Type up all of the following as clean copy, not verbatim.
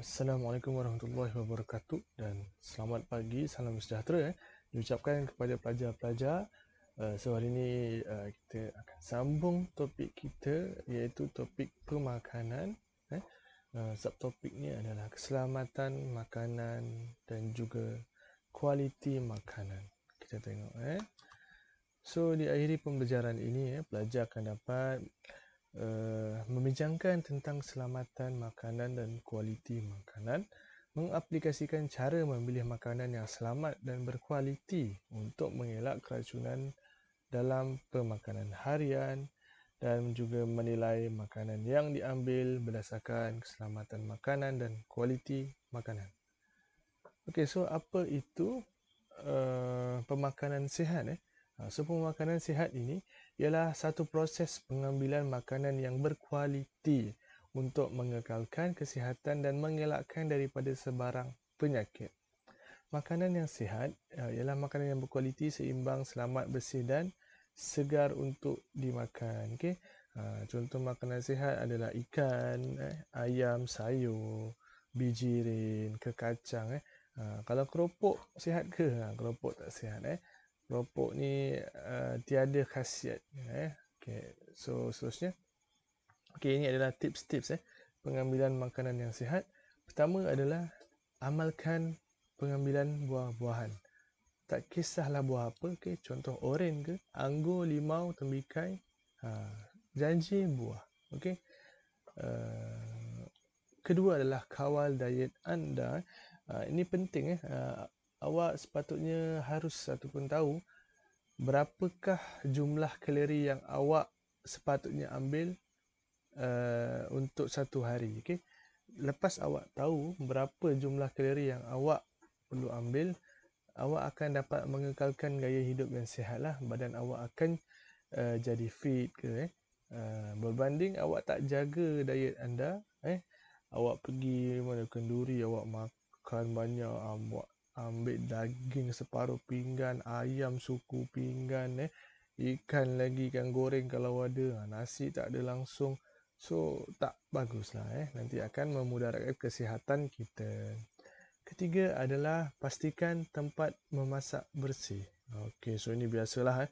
Assalamualaikum warahmatullahi wabarakatuh dan selamat pagi, salam sejahtera diucapkan kepada pelajar-pelajar. So hari ini kita akan sambung topik kita iaitu topik pemakanan. Subtopiknya adalah keselamatan makanan dan juga kualiti makanan. Kita tengok So di akhir pembelajaran ini pelajar akan dapat membincangkan tentang keselamatan makanan dan kualiti makanan, mengaplikasikan cara memilih makanan yang selamat dan berkualiti untuk mengelak keracunan dalam pemakanan harian dan juga menilai makanan yang diambil berdasarkan keselamatan makanan dan kualiti makanan. Okey, so apa itu pemakanan sihat? So pemakanan sihat ini ialah satu proses pengambilan makanan yang berkualiti untuk mengekalkan kesihatan dan mengelakkan daripada sebarang penyakit. Makanan yang sihat ialah makanan yang berkualiti, seimbang, selamat, bersih dan segar untuk dimakan. Okey. Contoh makanan sihat adalah ikan, ayam, sayur, bijirin, kekacang. Kalau keropok sihat ke? Keropok tak sihat. Keropok ni tiada khasiat. Okay. So seterusnya. Okay, ini adalah tips-tips pengambilan makanan yang sihat. Pertama adalah amalkan pengambilan buah-buahan. Tak kisahlah buah apa, contoh oren ke, anggur, limau, tembikai, janji buah. Okay. Kedua adalah kawal diet anda. Ini penting. Awak sepatutnya harus ataupun tahu berapakah jumlah kalori yang awak sepatutnya ambil untuk satu hari. Okay. Lepas awak tahu berapa jumlah kalori yang awak perlu ambil, awak akan dapat mengekalkan gaya hidup yang sihat lah. Badan awak akan jadi fit ke. Berbanding awak tak jaga diet anda, awak pergi mana kenduri, awak makan banyak, awak ambil daging separuh pinggan, ayam suku pinggan, ikan lagi, ikan goreng kalau ada, nasi tak ada langsung. So tak baguslah, nanti akan memudaratkan kesihatan kita. Ketiga adalah pastikan tempat memasak bersih. Okey, so ini biasalah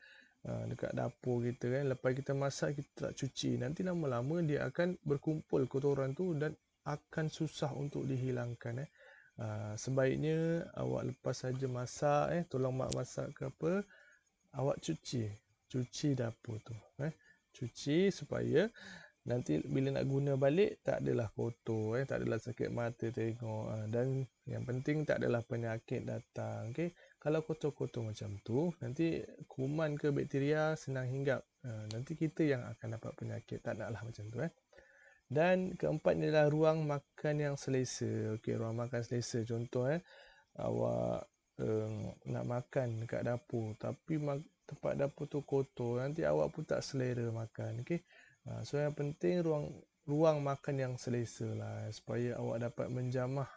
dekat dapur kita lepas kita masak kita tak cuci, nanti lama-lama dia akan berkumpul kotoran tu dan akan susah untuk dihilangkan. Sebaiknya awak lepas saja masak, tolong mak masak ke apa, awak cuci dapur tu, cuci supaya nanti bila nak guna balik tak adalah kotor, tak adalah sakit mata tengok, dan yang penting tak adalah penyakit datang. Okay? Kalau kotor-kotor macam tu, nanti kuman ke bakteria senang hinggap, nanti kita yang akan dapat penyakit, tak naklah macam tu. Dan keempat adalah ruang makan yang selesa. Okey, ruang makan selesa. Contoh awak nak makan dekat dapur tapi tempat dapur tu kotor, nanti awak pun tak selera makan. Okey. So yang penting ruang makan yang selesa lah supaya awak dapat menjamah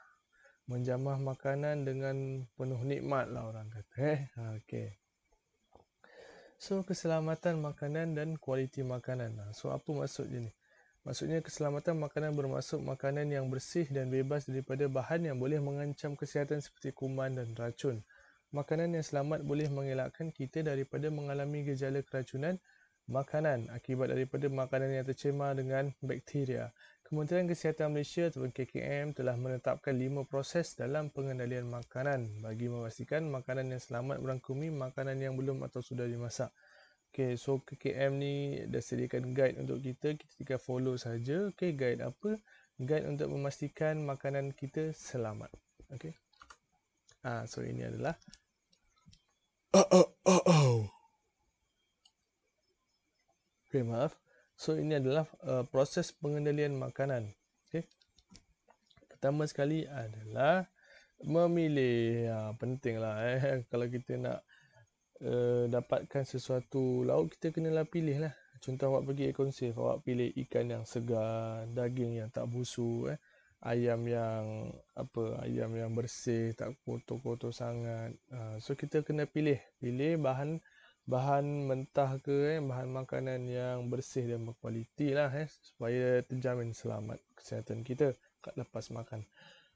makanan dengan penuh nikmat lah orang kata. Okey. So keselamatan makanan dan kualiti makanan. So apa maksud dia ni? Maksudnya keselamatan makanan bermaksud makanan yang bersih dan bebas daripada bahan yang boleh mengancam kesihatan seperti kuman dan racun. Makanan yang selamat boleh mengelakkan kita daripada mengalami gejala keracunan makanan akibat daripada makanan yang tercemar dengan bakteria. Kementerian Kesihatan Malaysia atau KKM telah menetapkan 5 proses dalam pengendalian makanan bagi memastikan makanan yang selamat merangkumi makanan yang belum atau sudah dimasak. Okay, so KKM ni dah sediakan guide untuk kita tinggal follow saja. Okay, guide apa? Guide untuk memastikan makanan kita selamat. Okay. So ini adalah okay, maaf. So ini adalah proses pengendalian makanan. Okay. Pertama sekali adalah memilih. Pentinglah kalau kita nak dapatkan sesuatu lauk, kita kenalah pilih lah. Contoh awak pergi Econ Safe, awak pilih ikan yang segar, daging yang tak busuk, ayam yang bersih, tak kotor-kotor sangat. So kita kena pilih bahan bahan mentah ke bahan makanan yang bersih dan berkualiti lah supaya terjamin selamat kesihatan kita kat lepas makan.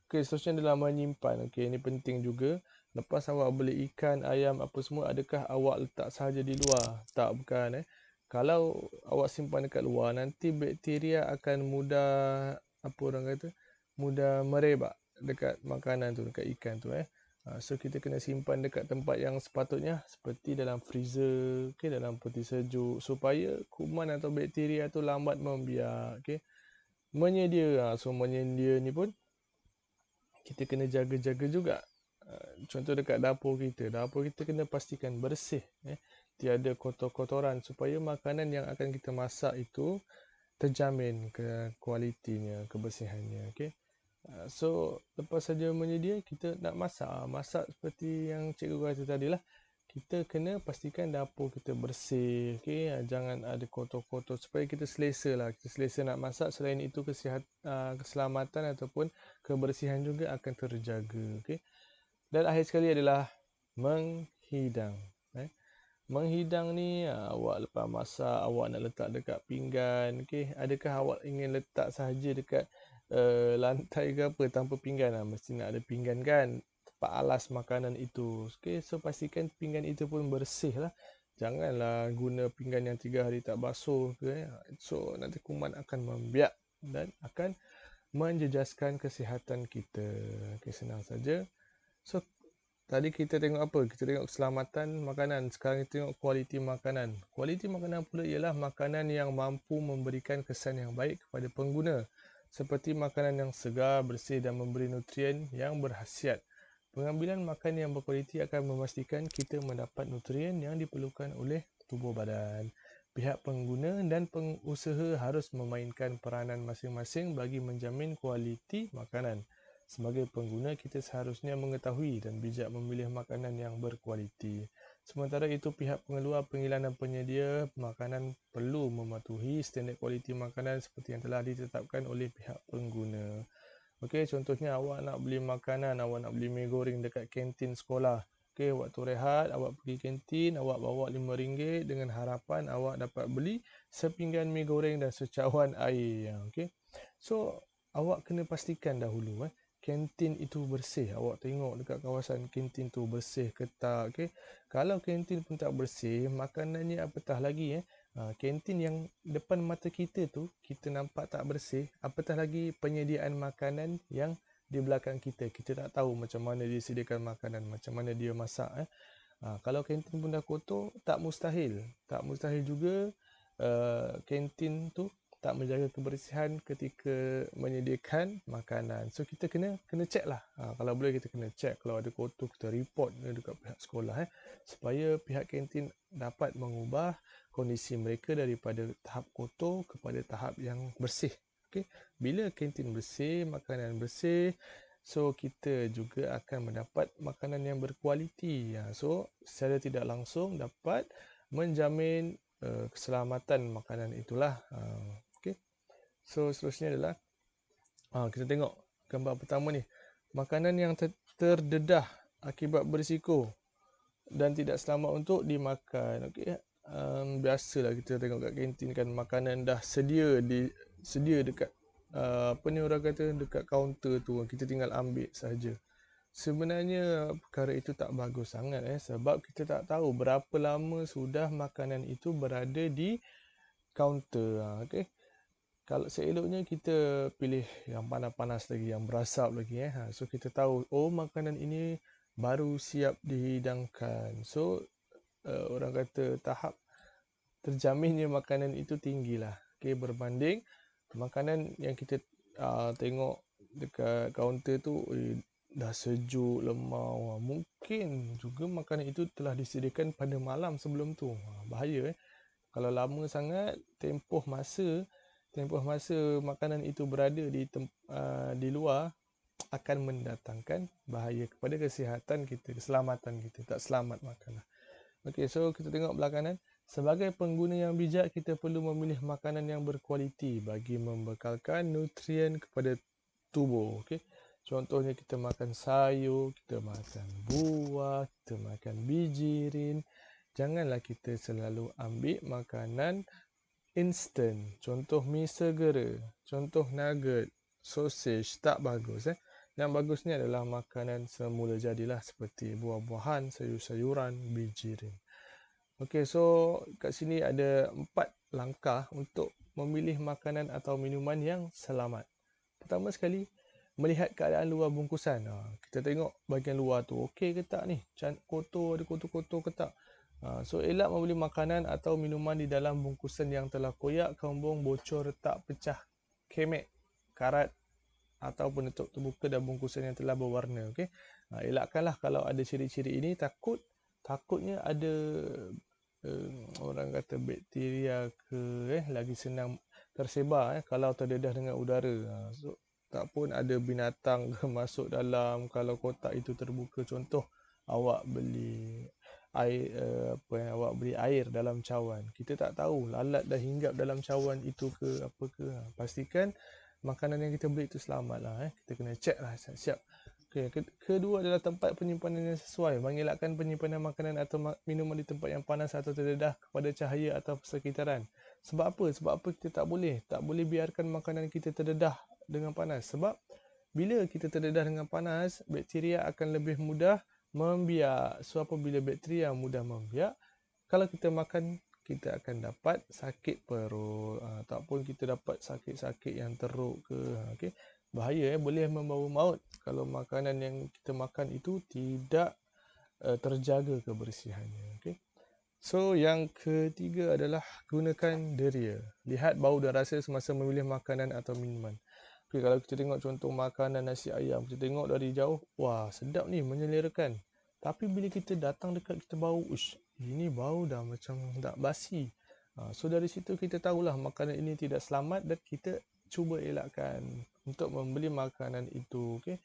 Okey, seterusnya adalah menyimpan. Okey, ini penting juga. Lepas awak beli ikan, ayam apa semua, adakah awak letak sahaja di luar? Tak, bukan Kalau awak simpan dekat luar, nanti bakteria akan mudah apa orang kata? Mudah merebak dekat makanan tu, dekat ikan tu So kita kena simpan dekat tempat yang sepatutnya seperti dalam freezer, okey, dalam peti sejuk supaya kuman atau bakteria tu lambat membiak, okey. Menyedia, so menyedia ni pun kita kena jaga-jaga juga. Contoh dekat dapur kita kena pastikan bersih tiada kotor-kotoran supaya makanan yang akan kita masak itu terjamin ke kualitinya, kebersihannya, okey. So lepas saja menyedia, kita nak masak seperti yang cikgu kata tadi lah. Kita kena pastikan dapur kita bersih, okey. Jangan ada kotor-kotor supaya kita selesa lah. Kita selesa nak masak. Selain itu keselamatan ataupun kebersihan juga akan terjaga, okey. Dan akhir sekali adalah menghidang. Menghidang ni awak lepas masak, awak nak letak dekat pinggan, okey. Adakah awak ingin letak sahaja dekat lantai ke apa tanpa pinggan mesti nak ada pinggan kan, tempat alas makanan itu, okey. So pastikan pinggan itu pun bersih lah. Janganlah guna pinggan yang 3 hari tak basuh ke so nanti kuman akan membiak dan akan menjejaskan kesihatan kita. Okey, senang saja. So tadi kita tengok apa? Kita tengok keselamatan makanan. Sekarang kita tengok kualiti makanan. Kualiti makanan pula ialah makanan yang mampu memberikan kesan yang baik kepada pengguna. Seperti makanan yang segar, bersih dan memberi nutrien yang berkhasiat. Pengambilan makan yang berkualiti akan memastikan kita mendapat nutrien yang diperlukan oleh tubuh badan. Pihak pengguna dan pengusaha harus memainkan peranan masing-masing bagi menjamin kualiti makanan. Sebagai pengguna, kita seharusnya mengetahui dan bijak memilih makanan yang berkualiti. Sementara itu, pihak pengeluar, pengilang dan penyedia makanan perlu mematuhi standard kualiti makanan seperti yang telah ditetapkan oleh pihak pengguna. Okey, contohnya awak nak beli makanan, awak nak beli mi goreng dekat kantin sekolah. Okey, waktu rehat, awak pergi kantin, awak bawa RM5 dengan harapan awak dapat beli sepinggan mi goreng dan secawan air. Okey. So, awak kena pastikan dahulu kantin itu bersih. Awak tengok dekat kawasan kantin tu bersih ke tak, okey. Kalau kantin pun tak bersih, makanannya apatah lagi kantin yang depan mata kita tu kita nampak tak bersih, apatah lagi penyediaan makanan yang di belakang kita. Kita tak tahu macam mana dia sediakan makanan, macam mana dia masak kalau kantin pun dah kotor, tak mustahil juga kantin tu tak menjaga kebersihan ketika menyediakan makanan. So kita kena check lah. Kalau boleh kita kena check. Kalau ada kotor kita report dekat pihak sekolah supaya pihak kantin dapat mengubah kondisi mereka daripada tahap kotor kepada tahap yang bersih. Okay? Bila kantin bersih, makanan bersih, so kita juga akan mendapat makanan yang berkualiti. So secara tidak langsung dapat menjamin keselamatan makanan itulah. Okay. So seterusnya adalah kita tengok gambar pertama ni. Makanan yang terdedah akibat berisiko dan tidak selamat untuk dimakan. Okey. Biasalah kita tengok kat kantin kan makanan dah sedia dekat apa ni orang kata dekat kaunter tu, kita tinggal ambil saja. Sebenarnya perkara itu tak bagus sangat sebab kita tak tahu berapa lama sudah makanan itu berada di kaunter. Okey. Kalau seeloknya kita pilih yang panas-panas lagi, yang berasap lagi So kita tahu makanan ini baru siap dihidangkan. So orang kata tahap terjaminnya makanan itu tinggilah. Okey, berbanding makanan yang kita tengok dekat kaunter tu dah sejuk, lemau. Mungkin juga makanan itu telah disediakan pada malam sebelum tu. Bahaya Kalau lama sangat tempoh masa makanan itu berada di luar akan mendatangkan bahaya kepada kesihatan kita, keselamatan kita. Tak selamat makan. Okey, so kita tengok belah kanan. Sebagai pengguna yang bijak, kita perlu memilih makanan yang berkualiti bagi membekalkan nutrien kepada tubuh. Okey. Contohnya kita makan sayur, kita makan buah, kita makan bijirin, Janganlah kita selalu ambil makanan instant. Contoh mi segera, contoh nugget, sausage, tak bagus. Yang bagus ni adalah makanan semula jadilah seperti buah-buahan, sayur-sayuran, biji rin. Okey, so kat sini ada 4 langkah untuk memilih makanan atau minuman yang selamat. Pertama sekali, melihat keadaan luar bungkusan. Kita tengok bahagian luar tu okey ke tak ni? Kotor, ada kotor-kotor ke tak? So elak membeli makanan atau minuman di dalam bungkusan yang telah koyak, kembung, bocor, retak, pecah, kemek, karat ataupun tutup terbuka dan bungkusan yang telah berwarna. Okey. Elakkanlah kalau ada ciri-ciri ini, takutnya ada orang kata bakteria ke lagi senang tersebar kalau terdedah dengan udara. So tak pun ada binatang masuk dalam kalau kotak itu terbuka. Contoh awak beli air awak beli air dalam cawan, kita tak tahu lalat dah hinggap dalam cawan itu ke apa ke. Pastikan makanan yang kita beli itu selamatlah. Kita kena check lah siap-siap. Okay. Kedua adalah tempat penyimpanan yang sesuai. Mengelakkan penyimpanan makanan atau minuman di tempat yang panas atau terdedah kepada cahaya atau persekitaran. Sebab apa? Sebab apa kita tak boleh biarkan makanan kita terdedah dengan panas. Sebab bila kita terdedah dengan panas, bakteria akan lebih mudah membiak. So apabila bakteria mudah membiak, kalau kita makan, kita akan dapat sakit perut, ataupun kita dapat sakit-sakit yang teruk ke. Okay. Bahaya, boleh membawa maut kalau makanan yang kita makan itu tidak terjaga kebersihannya. Okay. So yang ketiga adalah gunakan deria. Lihat bau dan rasa semasa memilih makanan atau minuman. Okay, kalau kita tengok contoh makanan nasi ayam, kita tengok dari jauh, wah sedap ni, menyelerakan. Tapi bila kita datang dekat, kita bau, ini bau dah macam dah basi. So dari situ kita tahulah makanan ini tidak selamat dan kita cuba elakkan untuk membeli makanan itu. Okay.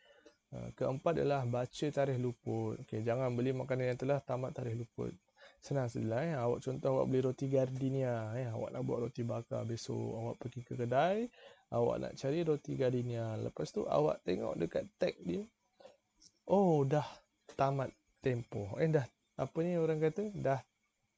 Keempat adalah baca tarikh luput. Okay, jangan beli makanan yang telah tamat tarikh luput. Senang sajalah. Awak contoh awak beli roti gardenia, awak nak buat roti bakar besok, awak pergi ke kedai, awak nak cari roti gardenia. Lepas tu awak tengok dekat tag dia, oh dah tamat tempoh. Dah apa ni orang kata, dah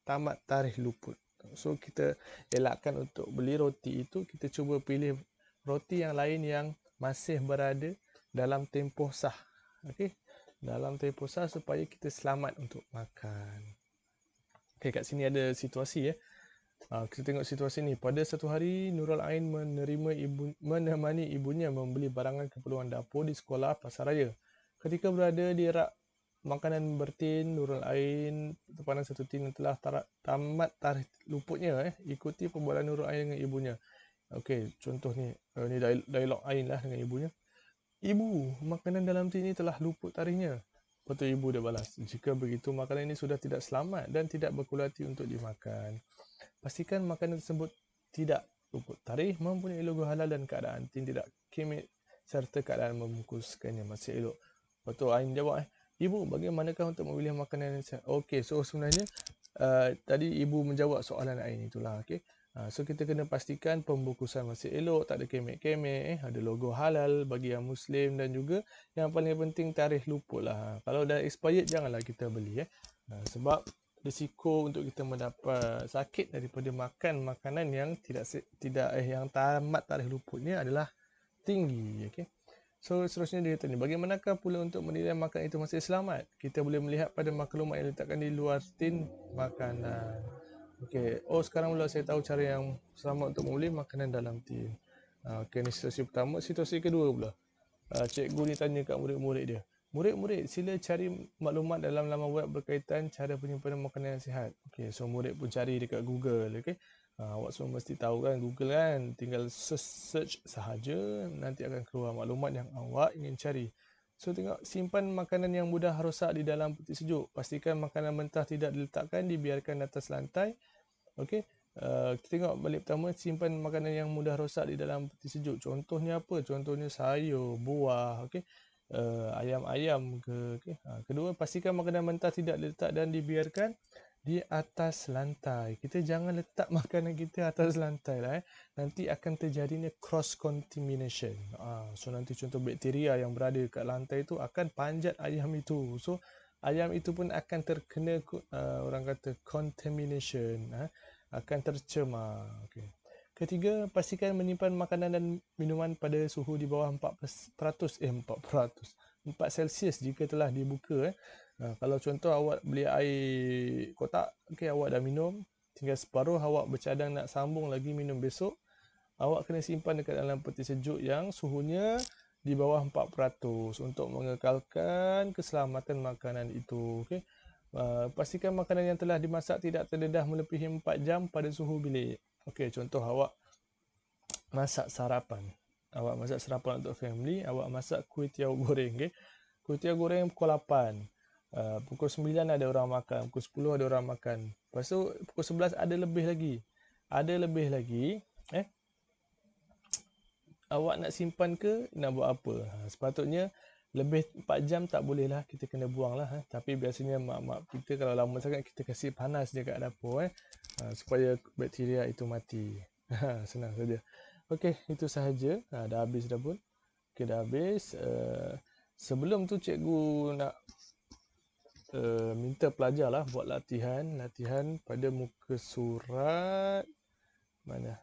tamat tarikh luput. So kita elakkan untuk beli roti itu, kita cuba pilih roti yang lain yang masih berada dalam tempoh sah. Okey, dalam tempoh sah supaya kita selamat untuk makan. Okey, kat sini ada situasi kita tengok situasi ni. Pada satu hari, Nurul Ain menemani ibunya membeli barangan keperluan dapur di sekolah pasaraya. Ketika berada di rak makanan bertin, Nurul Ain terpandang satu tin yang telah tamat tarikh luputnya. Ikuti perbualan Nurul Ain dengan ibunya. Okey, contoh ni, ni dialog Ain lah dengan ibunya. Ibu, makanan dalam tin ini telah luput tarikhnya. Lepas tu ibu dia balas, jika begitu makanan ini sudah tidak selamat dan tidak berkualiti untuk dimakan. Pastikan makanan tersebut tidak luput tarikh, mempunyai logo halal dan keadaan tin tidak kemek serta keadaan membungkuskannya masih elok. Lepas tu Ain jawab, ibu, bagaimanakah untuk memilih makanan yang sihat? Okey, so sebenarnya tadi ibu menjawab soalan Ain itulah. Okey. So kita kena pastikan pembungkusan masih elok, tak ada kemek-kemek, ada logo halal bagi yang Muslim, dan juga yang paling penting tarikh luput lah. Kalau dah expired, janganlah kita beli. Sebab risiko untuk kita mendapat sakit daripada makan makanan yang yang tamat tarikh luputnya adalah tinggi. Okay. So seterusnya dia tanya, bagaimanakah pula untuk menilai makanan itu masih selamat? Kita boleh melihat pada maklumat yang diletakkan di luar tin makanan. Okey, sekarang pula saya tahu cara yang selamat untuk membeli makanan dalam tin. Okey, ni situasi pertama. Situasi kedua pula, cikgu ni tanya kat murid-murid dia, murid-murid sila cari maklumat dalam laman web berkaitan cara penyimpanan makanan yang sihat. Okey, so murid pun cari dekat Google. Okey, awak semua mesti tahu kan Google kan, tinggal search sahaja nanti akan keluar maklumat yang awak ingin cari. So tengok, simpan makanan yang mudah rosak di dalam peti sejuk. Pastikan makanan mentah tidak diletakkan, dibiarkan di atas lantai. Okey, kita tengok balik pertama, simpan makanan yang mudah rosak di dalam peti sejuk. Contohnya apa? Contohnya sayur, buah, okey, ayam-ayam ke. Okay. Kedua, pastikan makanan mentah tidak diletak dan dibiarkan di atas lantai. Kita jangan letak makanan kita atas lantai lah. Nanti akan terjadinya cross contamination. So nanti contoh bakteria yang berada kat lantai itu akan panjat ayam itu. So ayam itu pun akan terkena orang kata contamination, akan tercemar. Okay. Ketiga, pastikan menyimpan makanan dan minuman pada suhu di bawah 4 Celsius jika telah dibuka. Kalau contoh awak beli air kotak, okay, awak dah minum, tinggal separuh, awak bercadang nak sambung lagi minum besok, awak kena simpan dekat dalam peti sejuk yang suhunya di bawah 4% untuk mengekalkan keselamatan makanan itu. Okay. Pastikan makanan yang telah dimasak tidak terdedah melebihi 4 jam pada suhu bilik. Okey, contoh awak masak sarapan. Awak masak sarapan untuk family, awak masak kuih tiaw goreng. Okay. Kuih tiaw goreng pukul 8. Pukul 9 ada orang makan, pukul 10 ada orang makan. Lepas tu pukul 11 ada lebih lagi. Ada lebih lagi. Awak nak simpan ke nak buat apa? Sepatutnya lebih 4 jam tak boleh lah, kita kena buang lah. Tapi biasanya mak-mak kita kalau lama sangat kita kasih panas je kat dapur supaya bakteria itu mati. Senang saja. Okey, itu sahaja. Dah habis dah pun. Okey, dah habis. Sebelum tu cikgu nak minta pelajar lah buat latihan pada muka surat mana?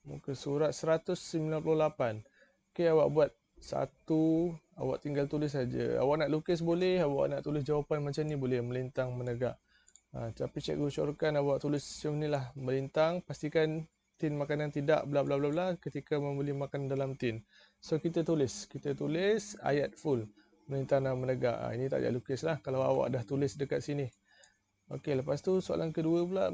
Muka surat 198. Okey, awak buat satu, awak tinggal tulis saja. Awak nak lukis boleh, awak nak tulis jawapan macam ni boleh, melintang menegak. Tapi cikgu syorkan awak tulis macam ni lah, melintang, pastikan tin makanan tidak bla bla bla bla ketika membeli makanan dalam tin. So kita tulis ayat full, melintang dan menegak. Ini tak payah lukis lah kalau awak dah tulis dekat sini. Okey, lepas tu soalan kedua pula,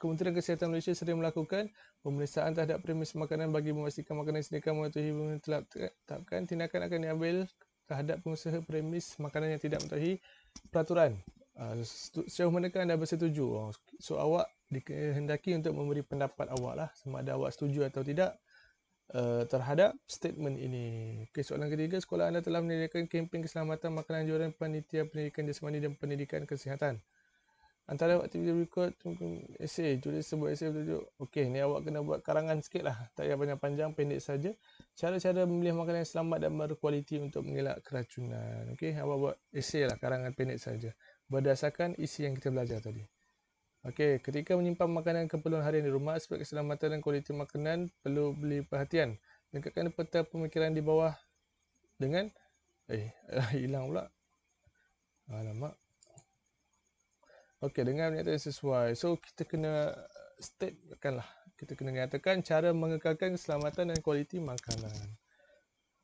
Kementerian Kesihatan Malaysia sering melakukan pemeriksaan terhadap premis makanan bagi memastikan makanan disediakan mematuhi tetapkan. Tindakan akan diambil terhadap pengusaha premis makanan yang tidak mematuhi peraturan. Sejauh manakah anda bersetuju? So awak dikehendaki untuk memberi pendapat awak lah, sama ada awak setuju atau tidak terhadap statement ini. Okay, soalan ketiga, sekolah anda telah menyediakan kempen keselamatan makanan anjuran Panitia Pendidikan Jasmani dan Pendidikan Kesihatan. Antara aktiviti berikut, esei, tulis sebuah esei bertajuk. Okey, ni awak kena buat karangan sikit lah. Tak payah panjang-panjang, pendek saja. Cara-cara memilih makanan yang selamat dan berkualiti untuk mengelak keracunan. Okey, awak buat esei lah, karangan pendek saja. Berdasarkan isi yang kita belajar tadi. Okey, ketika menyimpan makanan keperluan harian di rumah, aspek keselamatan dan kualiti makanan perlu beri perhatian. Lengkapkan peta pemikiran di bawah dengan hilang pula. Alamak. Okey, dengan pernyataan sesuai. So, kita kena statekan lah. Kita kena nyatakan cara mengekalkan keselamatan dan kualiti makanan.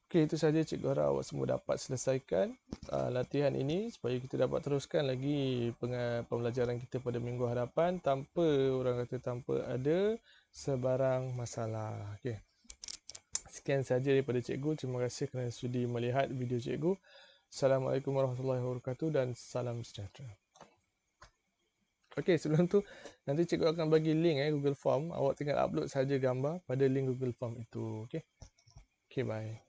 Okey, itu saja cikgu harap awak semua dapat selesaikan latihan ini supaya kita dapat teruskan lagi pembelajaran kita pada minggu hadapan tanpa ada sebarang masalah. Okey. Sekian saja daripada cikgu. Terima kasih kerana sudi melihat video cikgu. Assalamualaikum warahmatullahi wabarakatuh dan salam sejahtera. Okey, sebelum tu nanti cikgu akan bagi link Google Form. Awak tinggal upload saja gambar pada link Google Form itu. Okey. Okey, bye.